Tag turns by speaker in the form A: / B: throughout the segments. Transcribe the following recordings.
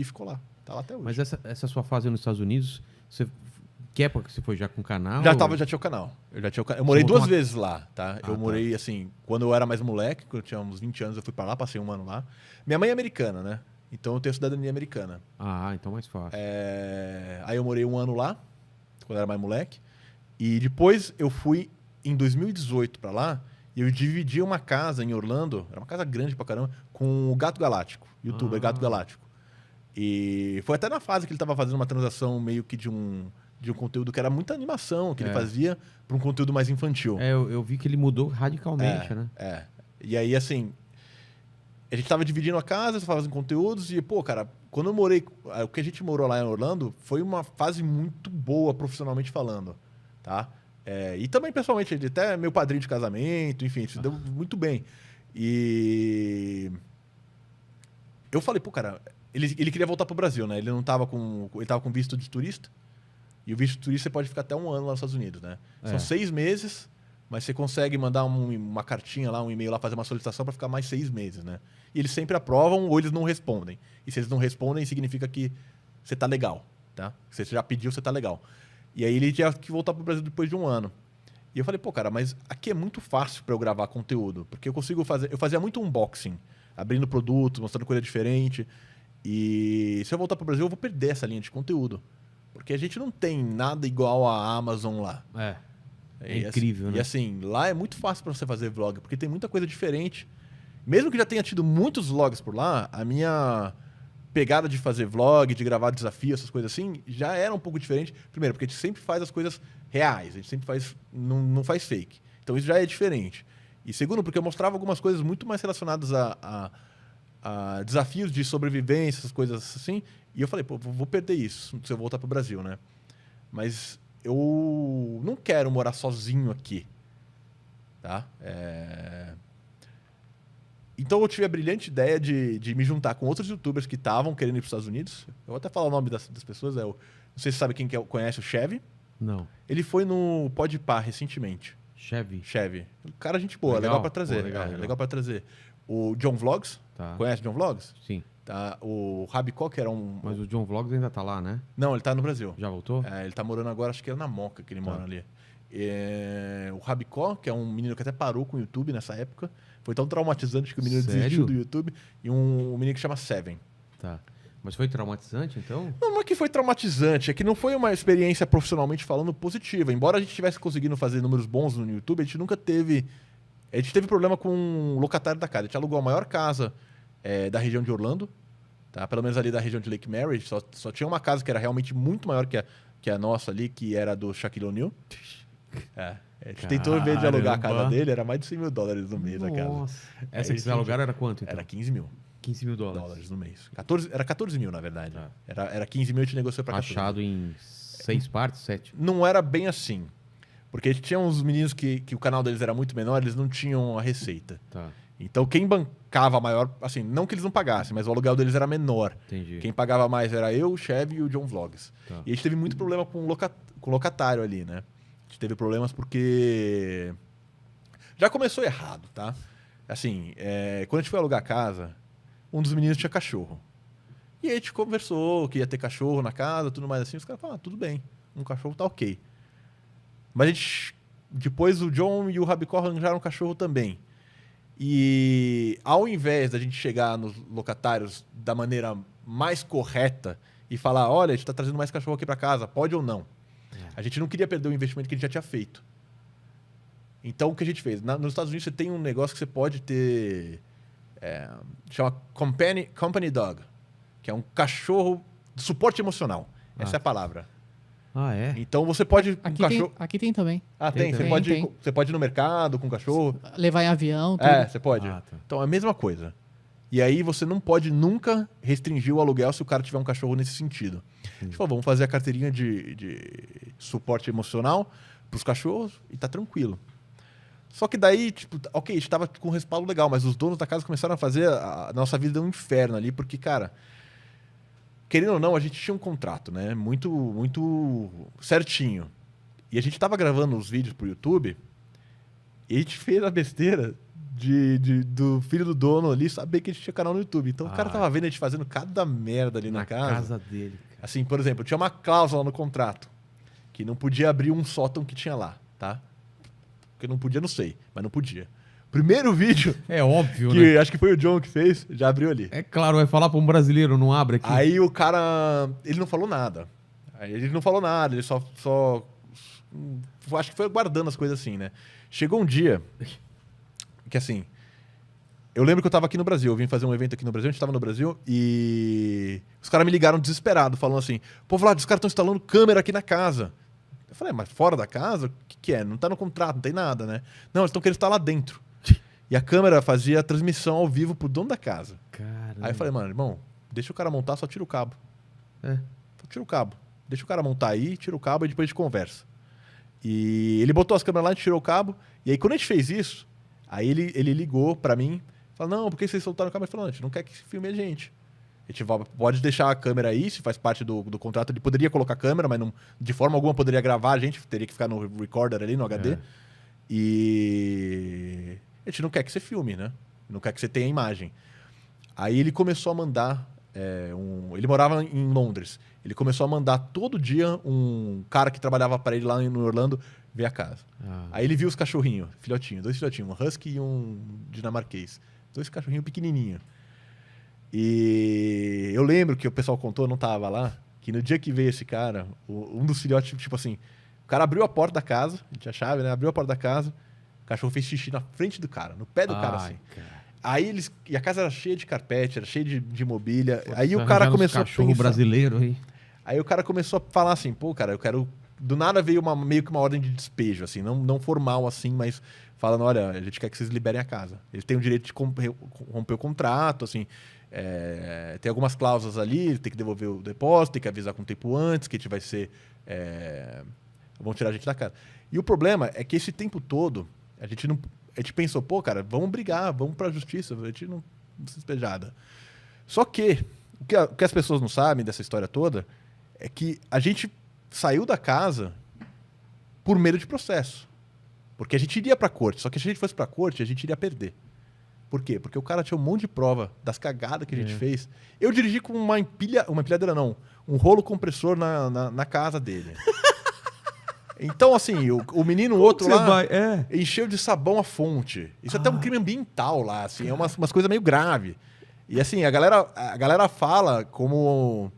A: e ficou lá. Tá lá até hoje.
B: Mas essa sua fase nos Estados Unidos, que época que você foi já com o canal?
A: Já tinha o canal. Eu morei
B: montou
A: 2 vezes lá, tá?
B: Ah,
A: Eu morei, assim, quando eu era mais moleque, quando eu tinha uns 20 anos, eu fui pra lá, passei um ano lá. Minha mãe é americana, né? Então eu tenho cidadania americana.
B: Ah, então mais fácil.
A: Aí eu morei um ano lá, quando eu era mais moleque. E depois eu fui em 2018 pra lá e eu dividi uma casa em Orlando, era uma casa grande pra caramba, com o Gato Galáctico, youtuber Gato Galáctico. E foi até na fase que ele tava fazendo uma transação meio que de um conteúdo que era muita animação que ele fazia para um conteúdo mais infantil.
B: Eu vi que ele mudou radicalmente, né?
A: E aí, assim, a gente tava dividindo a casa, fazendo conteúdos e, pô, cara, quando eu morei... O que a gente morou lá em Orlando foi uma fase muito boa profissionalmente falando, tá? E também, pessoalmente, ele até é meu padrinho de casamento, enfim, isso deu muito bem. E eu falei, pô, cara, ele queria voltar pro Brasil, né? Ele não tava com... Ele tava com visto de turista. E o visto de turista você pode ficar até um ano lá nos Estados Unidos, né? São 6 meses, mas você consegue mandar uma cartinha lá, um e-mail lá, fazer uma solicitação para ficar mais 6 meses, né? E eles sempre aprovam ou eles não respondem. E se eles não respondem, significa que você tá legal, tá? Se você já pediu, você tá legal. E aí ele tinha que voltar pro Brasil depois de um ano. E eu falei, pô, cara, mas aqui é muito fácil para eu gravar conteúdo, porque eu consigo fazer... Eu fazia muito unboxing, abrindo produtos, mostrando coisa diferente. E se eu voltar pro Brasil, eu vou perder essa linha de conteúdo. Porque a gente não tem nada igual a Amazon lá.
B: É incrível,
A: assim,
B: né?
A: E assim, lá é muito fácil para você fazer vlog, porque tem muita coisa diferente. Mesmo que já tenha tido muitos vlogs por lá, a minha pegada de fazer vlog, de gravar desafio, essas coisas assim, já era um pouco diferente. Primeiro, porque a gente sempre faz as coisas reais, a gente sempre faz, não faz fake. Então isso já é diferente. E segundo, porque eu mostrava algumas coisas muito mais relacionadas a desafios de sobrevivência, essas coisas assim. E eu falei, pô, vou perder isso se eu voltar pro Brasil, né? Mas eu não quero morar sozinho aqui, tá? Então eu tive a brilhante ideia de me juntar com outros youtubers que estavam querendo ir para os Estados Unidos. Eu vou até falar o nome das pessoas. Não sei se você sabe quem conhece o Chevy.
B: Não.
A: Ele foi no Podpah recentemente.
B: Chevy.
A: O cara, gente boa, legal para trazer.
B: Legal.
A: Legal para trazer. O John Vlogs.
B: Tá.
A: Conhece o John Vlogs?
B: Sim.
A: Tá. O Rabicó, que era
B: Mas o John Vlogs ainda tá lá, né?
A: Não, ele tá no Brasil.
B: Já voltou?
A: Ele tá morando agora, acho que é na Moca que ele mora ali. O Rabicó, que é um menino que até parou com o YouTube nessa época. Foi tão traumatizante que o menino desistiu do YouTube. E um menino que chama Seven.
B: Tá. Mas foi traumatizante, então?
A: Não é que foi traumatizante, é que não foi uma experiência profissionalmente falando positiva. Embora a gente tivesse conseguindo fazer números bons no YouTube, a gente nunca teve... A gente teve problema com o locatário da casa. A gente alugou a maior casa da região de Orlando, tá? Pelo menos ali da região de Lake Mary. Só tinha uma casa que era realmente muito maior que a nossa ali, que era do Shaquille O'Neal. A gente tentou ver de alugar a casa dele, era mais de $100 mil no mês a casa.
B: Nossa. Essa que vocês alugaram era quanto, então?
A: Era 15 mil.
B: $15 mil.
A: No mês. Era 14 mil, na verdade. Era 15 mil e a gente negociou pra 14
B: Achado em 6 partes, 7?
A: Não era bem assim. Porque a gente tinha uns meninos que o canal deles era muito menor, eles não tinham a receita.
B: Tá.
A: Então quem bancava maior, assim, não que eles não pagassem, mas o aluguel deles era menor.
B: Entendi.
A: Quem pagava mais era eu, o Chevy e o John Vlogs.
B: Tá.
A: E a gente teve muito problema com o locatário ali, né? A gente teve problemas porque já começou errado, tá? Assim, quando a gente foi alugar a casa, um dos meninos tinha cachorro. E aí a gente conversou que ia ter cachorro na casa, tudo mais assim. Os caras falaram, tudo bem, um cachorro tá ok. Mas depois o John e o Rabicó arranjaram um cachorro também. E ao invés da gente chegar nos locatários da maneira mais correta e falar, olha, a gente está trazendo mais cachorro aqui para casa, pode ou não? A gente não queria perder o investimento que a gente já tinha feito. Então o que a gente fez? Nos Estados Unidos você tem um negócio que você pode ter... chama Company Dog, que é um cachorro de suporte emocional. Essa é a palavra.
B: Ah, é?
A: Então você pode...
C: Aqui tem também.
A: Tem. Você pode ir no mercado com o cachorro.
C: Levar em avião, tudo.
A: Você pode.
B: Tá.
A: Então é a mesma coisa. E aí você não pode nunca restringir o aluguel se o cara tiver um cachorro nesse sentido. A gente falou, vamos fazer a carteirinha de suporte emocional para os cachorros e tá tranquilo. Só que daí, tipo, ok, a gente tava com um respaldo legal, mas os donos da casa começaram a fazer a nossa vida um inferno ali, porque, cara... Querendo ou não, a gente tinha um contrato, né? Muito, muito certinho. E a gente tava gravando os vídeos pro YouTube e a gente fez a besteira do filho do dono ali saber que a gente tinha canal no YouTube. Então o cara tava vendo a gente fazendo cada merda ali na casa.
B: Dele, cara.
A: Assim, por exemplo, tinha uma cláusula no contrato que não podia abrir um sótão que tinha lá, tá? Porque não podia, não sei, mas não podia. Primeiro vídeo,
B: É óbvio,
A: que
B: né?
A: acho que foi o John que fez, já abriu ali.
B: É claro, vai falar pra um brasileiro, não abre aqui.
A: Aí o cara, ele não falou nada. Ele só acho que foi guardando as coisas assim, né? Chegou um dia que assim, eu lembro que eu tava aqui no Brasil, eu vim fazer um evento aqui no Brasil, a gente tava no Brasil e os caras me ligaram desesperado, falando assim, pô, Vlad, os caras estão instalando câmera aqui na casa. Eu falei, mas fora da casa? O que é? Não tá no contrato, não tem nada, né? Não, eles estão querendo instalar lá dentro. E a câmera fazia a transmissão ao vivo pro dono da casa.
B: Caramba.
A: Aí eu falei, mano, irmão, deixa o cara montar, só tira o cabo.
B: É.
A: Só tira o cabo. Deixa o cara montar aí, tira o cabo e depois a gente conversa. E ele botou as câmeras lá, a gente tirou o cabo. E aí quando a gente fez isso, aí ele ligou pra mim, falou, não, por que vocês soltaram o cabo? Ele falou, não, a gente não quer que filme a gente. A gente pode deixar a câmera aí, se faz parte do contrato. Ele poderia colocar a câmera, mas não, de forma alguma poderia gravar, a gente teria que ficar no recorder ali, no HD. E a gente não quer que você filme, né? Não quer que você tenha imagem. Aí ele começou a mandar... ele morava em Londres. Ele começou a mandar todo dia um cara que trabalhava para ele lá em Orlando ver a casa. Aí ele viu os cachorrinhos, dois filhotinhos, um husky e um dinamarquês. 2 cachorrinhos pequenininhos. E eu lembro que o pessoal contou, eu não tava lá, que no dia que veio esse cara, um dos filhotes, tipo assim, o cara abriu a porta da casa, a gente tinha chave, né? Abriu a porta da casa, o cachorro fez xixi na frente do cara, no pé do cara, assim.
B: Cara.
A: Aí e a casa era cheia de carpete, era cheia de mobília.
B: Pô,
A: aí o cara começou a
B: cachorro
A: pensar.
B: brasileiro aí.
A: Aí o cara começou a falar assim, pô, cara, eu quero... Do nada veio meio que uma ordem de despejo, assim, não formal assim, mas falando, olha, a gente quer que vocês liberem a casa. Eles têm o direito de romper o contrato, assim, tem algumas cláusulas ali, tem que devolver o depósito, tem que avisar com tempo antes, que a gente vai ser... vão tirar a gente da casa. E o problema é que esse tempo todo, a gente pensou, pô, cara, vamos brigar, vamos pra justiça, a gente não se despejada. Só que o que as pessoas não sabem dessa história toda é que a gente saiu da casa por medo de processo. Porque a gente iria pra corte, só que se a gente fosse pra corte, a gente iria perder. Por quê? Porque o cara tinha um monte de prova das cagadas que a gente fez. Eu dirigi com uma empilhadeira não, um rolo compressor na casa dele. Então, assim, o menino outro lá encheu de sabão a fonte. Isso é até um crime ambiental lá, assim, é umas coisas meio graves. E assim, a galera fala como...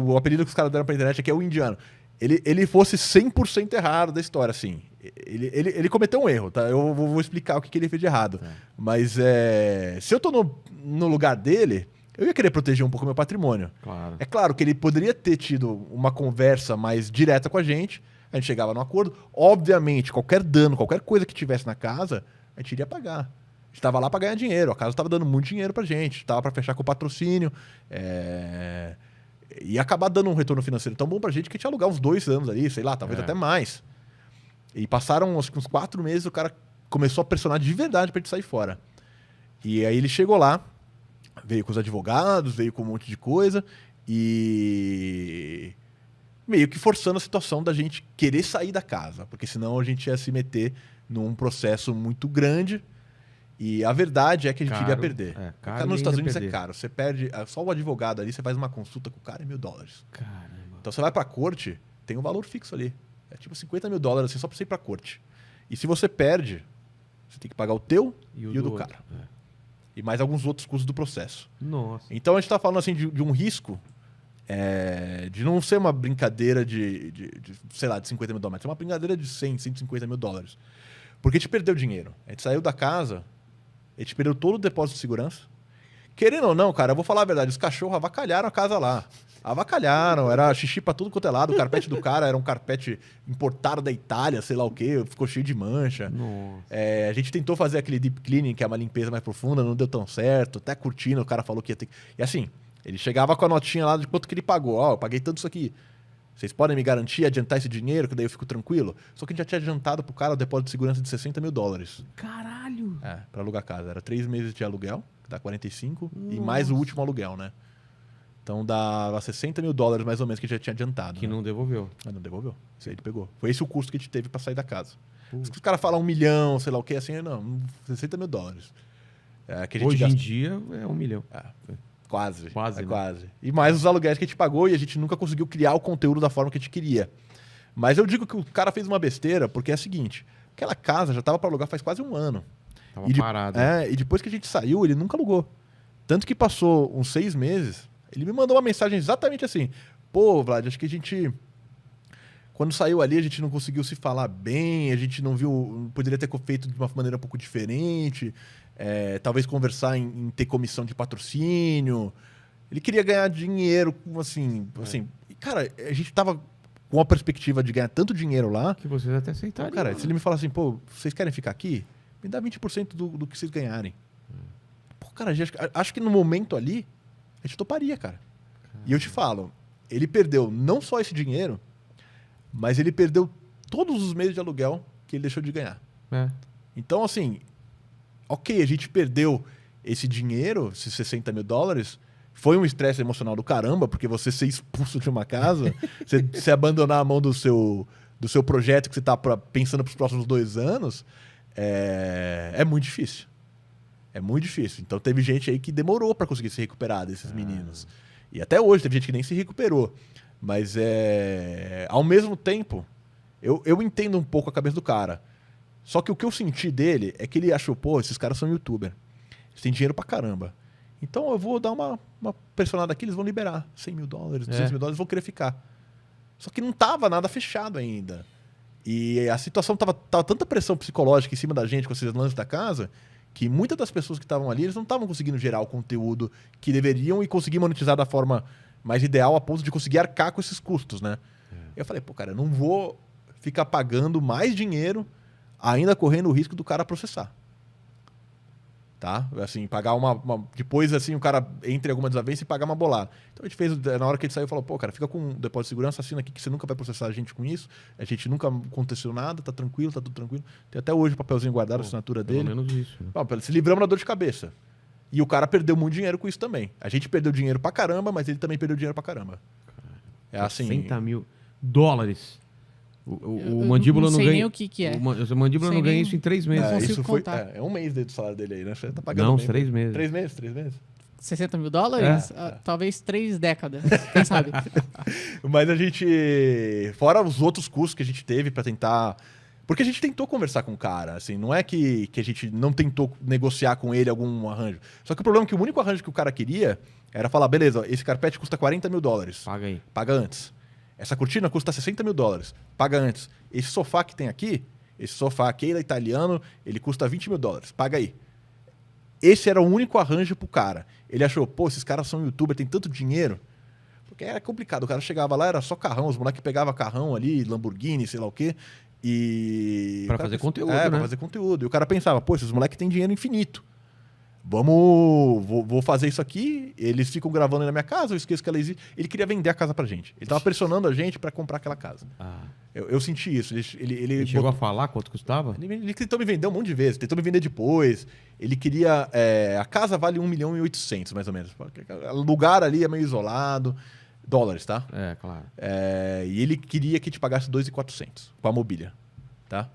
A: o apelido que os caras deram pra internet aqui é o indiano. Ele fosse 100% errado da história, assim. Ele cometeu um erro, tá? Eu vou explicar o que ele fez de errado. Mas se eu tô no lugar dele, eu ia querer proteger um pouco o meu patrimônio.
B: Claro.
A: É claro que ele poderia ter tido uma conversa mais direta com a gente gente chegava num acordo. Obviamente, qualquer dano, qualquer coisa que tivesse na casa, a gente iria pagar. A gente estava lá para ganhar dinheiro, a casa estava dando muito dinheiro pra gente, estava para fechar com o patrocínio. E acabar dando um retorno financeiro tão bom pra gente que a gente ia alugar uns 2 anos ali, sei lá, talvez até mais. E passaram acho que uns 4 meses, o cara começou a pressionar de verdade pra gente sair fora. E aí ele chegou lá, veio com os advogados, veio com um monte de coisa e meio que forçando a situação da gente querer sair da casa, porque senão a gente ia se meter num processo muito grande e a verdade é que a gente iria perder.
B: Caro
A: nos Estados Unidos
B: perder.
A: é caro. Você perde, só o advogado ali, você faz uma consulta com o cara, é $1.000.
B: Caramba.
A: Então você vai pra corte, tem um valor fixo ali. É tipo $50.000 assim, só pra você ir pra corte. E se você perde, você tem que pagar o teu e o do
B: outro.
A: cara. E mais alguns outros custos do processo.
B: Nossa.
A: Então a gente tá falando assim de um risco de não ser uma brincadeira sei lá, de $50.000, mas é uma brincadeira de $100, $150.000. Porque a gente perdeu dinheiro. A gente saiu da casa, a gente perdeu todo o depósito de segurança. Querendo ou não, cara, eu vou falar a verdade, os cachorros avacalharam a casa lá. Avacalharam, era xixi pra tudo quanto é lado. O carpete do cara era um carpete importado da Itália, sei lá o quê, ficou cheio de mancha.
B: Nossa.
A: A gente tentou fazer aquele deep cleaning, que é uma limpeza mais profunda, não deu tão certo. Até curtindo, o cara falou que ia ter que... E assim, ele chegava com a notinha lá de quanto que ele pagou. Ó, eu paguei tanto isso aqui. Vocês podem me garantir, adiantar esse dinheiro, que daí eu fico tranquilo? Só que a gente já tinha adiantado pro cara o depósito de segurança de $60.000.
B: Caralho!
A: Pra alugar a casa. Era 3 meses de aluguel, que dá 45, e mais o último aluguel, né? Então dava $60.000 mais ou menos que a gente já tinha adiantado.
B: Que
A: né?
B: não devolveu.
A: Mas não devolveu. Isso aí ele pegou. Foi esse o custo que a gente teve pra sair da casa. Os caras falam 1 milhão, sei lá o que, assim, não, 60 mil dólares. Que a gente
B: Hoje em dia é 1 milhão.
A: Quase.
B: Quase, né?
A: Quase. E mais os aluguéis que a gente pagou e a gente nunca conseguiu criar o conteúdo da forma que a gente queria. Mas eu digo que o cara fez uma besteira, porque é o seguinte, aquela casa já estava para alugar faz quase 1 ano.
B: Tava parado.
A: E depois que a gente saiu, ele nunca alugou. Tanto que passou uns 6 meses, ele me mandou uma mensagem exatamente assim, pô, Vlad, acho que a gente... Quando saiu ali, a gente não conseguiu se falar bem, a gente não viu... Poderia ter feito de uma maneira um pouco diferente, talvez conversar em ter comissão de patrocínio. Ele queria ganhar dinheiro, assim... E, cara, a gente tava com a perspectiva de ganhar tanto dinheiro lá...
B: Que vocês até aceitariam.
A: Então, cara, se ele me falar assim, pô, vocês querem ficar aqui? Me dá 20% do que vocês ganharem. Pô, cara, acho que no momento ali, a gente toparia, cara. E eu te falo, ele perdeu não só esse dinheiro, mas ele perdeu todos os meses de aluguel que ele deixou de ganhar. Então, assim, ok, a gente perdeu esse dinheiro, esses 60 mil dólares, foi um estresse emocional do caramba, porque você ser expulso de uma casa, você abandonar a mão do seu projeto que você está pensando para os próximos 2 anos, é muito difícil. É muito difícil. Então teve gente aí que demorou para conseguir se recuperar desses meninos. E até hoje teve gente que nem se recuperou. Mas ao mesmo tempo, eu entendo um pouco a cabeça do cara. Só que o que eu senti dele é que ele achou, pô, esses caras são youtuber. Eles têm dinheiro pra caramba. Então eu vou dar uma pressionada aqui, eles vão liberar 100 mil dólares, 200 mil dólares, vão querer ficar. Só que não tava nada fechado ainda. E a situação tava tanta pressão psicológica em cima da gente com esses lances da casa, que muitas das pessoas que estavam ali, eles não estavam conseguindo gerar o conteúdo que deveriam e conseguir monetizar da forma mais ideal a ponto de conseguir arcar com esses custos, né? Eu falei, pô, cara, eu não vou ficar pagando mais dinheiro ainda correndo o risco do cara processar. Tá? Assim, pagar depois, assim, o cara entre alguma desavença e pagar uma bolada. Então a gente fez, na hora que ele saiu, falou, pô, cara, fica com um depósito de segurança, assina aqui que você nunca vai processar a gente com isso. A gente nunca aconteceu nada, tá tranquilo, tá tudo tranquilo. Tem até hoje o papelzinho guardado, a assinatura dele.
B: Pelo menos isso. Né?
A: Bom, se livramos da dor de cabeça. E o cara perdeu muito dinheiro com isso também. A gente perdeu dinheiro pra caramba, mas ele também perdeu dinheiro pra caramba. É assim...
B: 60 mil dólares. O
C: Eu
B: Mandíbula
C: não
B: não
C: sei
B: ganha.
C: nem o que é.
B: O Mandíbula
C: Sei
B: não ganha
C: nem-
B: isso em 3 meses.
C: Não consigo
A: isso foi
C: contar.
A: um mês do salário dele aí, né? Você tá pagando
B: Não,
A: bem,
B: uns 3 meses.
A: 3 meses, 3 meses.
C: 60 mil dólares? Talvez 3 décadas. Quem sabe?
A: Mas a gente... Fora os outros custos que a gente teve pra tentar... Porque a gente tentou conversar com o cara, assim, não é que a gente não tentou negociar com ele algum arranjo. Só que o problema é que o único arranjo que o cara queria era falar, beleza, esse carpete custa 40 mil dólares.
B: Paga aí.
A: Paga antes. Essa cortina custa 60 mil dólares. Paga antes. Esse sofá que tem aqui, esse sofá aqui, ele é italiano, ele custa 20 mil dólares. Paga aí. Esse era o único arranjo pro cara. Ele achou, pô, esses caras são youtuber, tem tanto dinheiro. Porque era complicado. O cara chegava lá, era só carrão, os moleques pegavam carrão ali, Lamborghini, sei lá o quê. E...
B: Pra
A: o cara
B: fazer conteúdo,
A: pra
B: né?
A: fazer conteúdo. E o cara pensava, pô, esses moleques têm dinheiro infinito. Vou fazer isso aqui, eles ficam gravando na minha casa, eu esqueço que ela existe. Ele queria vender a casa pra gente. Ele tava pressionando a gente pra comprar aquela casa. Eu senti isso.
B: Ele chegou a falar quanto custava?
A: Ele tentou me vender um monte de vezes, tentou me vender depois. Ele queria... a casa vale 1.800.000, mais ou menos. O lugar ali é meio isolado. Dólares, tá?
B: Claro.
A: E ele queria que te pagasse 2.400 com a mobília, tá?